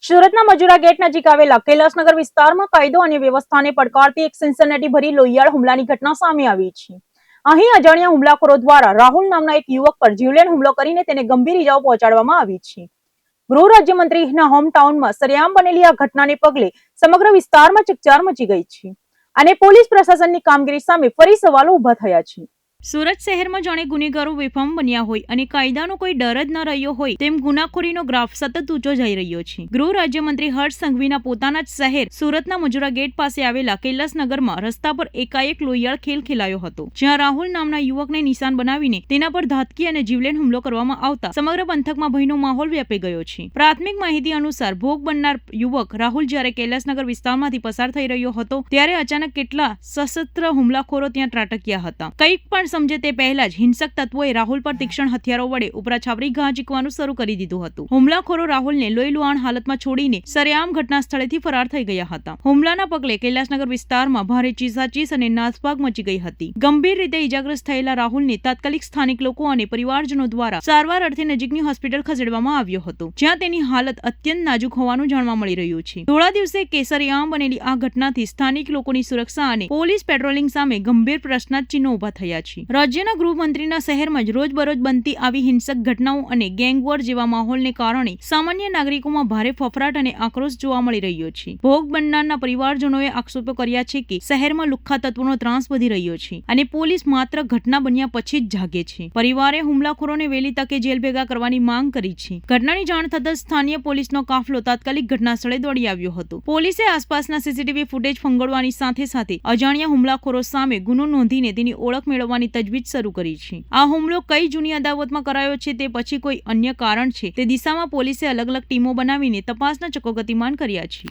સુરતના મજુરા ગેટ નજીક આવેલા કૈલાસનગર વિસ્તારમાં કાયદો અને વ્યવસ્થાને પડકારતી એક સનસનાટીભરી લોહિયાળ હુમલાની ઘટના સામે આવી છે। અહીં અજાણ્યા હુમલાખોરો દ્વારા રાહુલ નામના એક યુવક પર જીવલેણ હુમલો કરીને તેને ગંભીર ઇજાઓ પહોંચાડવામાં આવી છે। ગૃહ રાજ્યમંત્રીના હોમટાઉનમાં સરેઆમ બનેલી આ ઘટનાને પગલે સમગ્ર વિસ્તારમાં ચકચાર મચી ગઈ છે અને પોલીસ પ્રશાસનની કામગીરી સામે ફરી સવાલો ઉભા થયા છે। સુરત શહેરમાં જાણે ગુનેગારો બેફામ બન્યા હોય અને કાયદાનો કોઈ ડર જ ન રહ્યો હોય તેમ ગુનાખોરીનો ગ્રાફ સતત ઊંચો જઈ રહ્યો છે। ગૃહ રાજ્યમંત્રી હર્ષ સંઘવીના પોતાના જ શહેર સુરતના મજુરા ગેટ પાસે આવેલા કૈલાસનગરમાં રસ્તા પર એકાએક લોહિયાળ ખેલ ખેલાયો હતો, જ્યાં રાહુલ નામના યુવકને નિશાન બનાવીને તેના પર ધાતકી અને જીવલેણ હુમલો કરવામાં આવતા સમગ્ર પંથકમાં ભયનો માહોલ વ્યાપી ગયો છે। પ્રાથમિક માહિતી અનુસાર ભોગ બનનાર યુવક રાહુલ જ્યારે કૈલાસનગર વિસ્તારમાંથી પસાર થઈ રહ્યો હતો ત્યારે અચાનક કેટલા સશસ્ત્ર હુમલાખોરો ત્યાં ત્રાટક્યા હતા। કંઈક પણ સમજે તે પહેલા જ હિંસક તત્વોએ રાહુલ પર તીક્ષ્ણ હથિયારો વડે ઉપરા છાપરી ઘા ઝીકવાનું શરૂ કરી દીધું હતું। હુમલાખોરો રાહુલને લોહીલુહાણ હાલતમાં છોડીને સરેઆમ ઘટના સ્થળેથી ફરાર થઈ ગયા હતા। હુમલાના પગલે કૈલાસનગર વિસ્તારમાં ભારે ચીસાચીસ અને નાસભાગ મચી ગઈ હતી। ગંભીર રીતે ઇજાગ્રસ્ત થયેલા રાહુલને તાત્કાલિક સ્થાનિક લોકો અને પરિવારજનો દ્વારા સારવાર અર્થે નજીકની હોસ્પિટલ ખસેડવામાં આવ્યો હતો, જ્યાં તેની હાલત અત્યંત નાજુક હોવાનું જાણવા મળી રહ્યું છે। થોડા દિવસે કેસરિયામ બનેલી આ ઘટનાથી સ્થાનિક લોકોની સુરક્ષા અને પોલીસ પેટ્રોલિંગ સામે ગંભીર પ્રશ્નાર્થ ઉભા થયા છે। રાજ્યના ગૃહમંત્રીના શહેરમાં જ રોજબરોજ બનતી આવી હિંસક ઘટનાઓ અને ગેંગવોર જેવા માહોલને કારણે સામાન્ય નાગરિકોમાં ભારે ફફડાટ અને આક્રોશ જોવા મળી રહ્યો છે। ભોગ બનનારના પરિવારજનોએ આક્ષેપો કર્યા છે કે શહેરમાં લુખ્ખા તત્વોનો ત્રાસ વધી રહ્યો છે અને પોલીસ માત્ર ઘટના બન્યા પછી જ જાગે છે। પરિવારે હુમલાખોરોને વહેલી તકે જેલ ભેગા કરવાની માંગ કરી છે। ઘટનાની જાણ થતાં સ્થાનિય પોલીસનો કાફલો તાત્કાલિક ઘટના સ્થળે દોડી આવ્યો હતો। પોલીસે આસપાસના સીસીટીવી ફૂટેજ ફંગોળવાની સાથે સાથે અજાણ્યા હુમલાખોરો સામે ગુનો નોંધીને તેની ઓળખ મેળવવાની તજવીજ શરૂ કરી છે। આ હુમલો કઈ જૂની અદાવતમાં કરાયો છે તે પછી કોઈ અન્ય કારણ છે તે દિશામાં પોલીસે અલગ અલગ ટીમો બનાવીને તપાસના ચક્રો ગતિમાન કર્યા છે।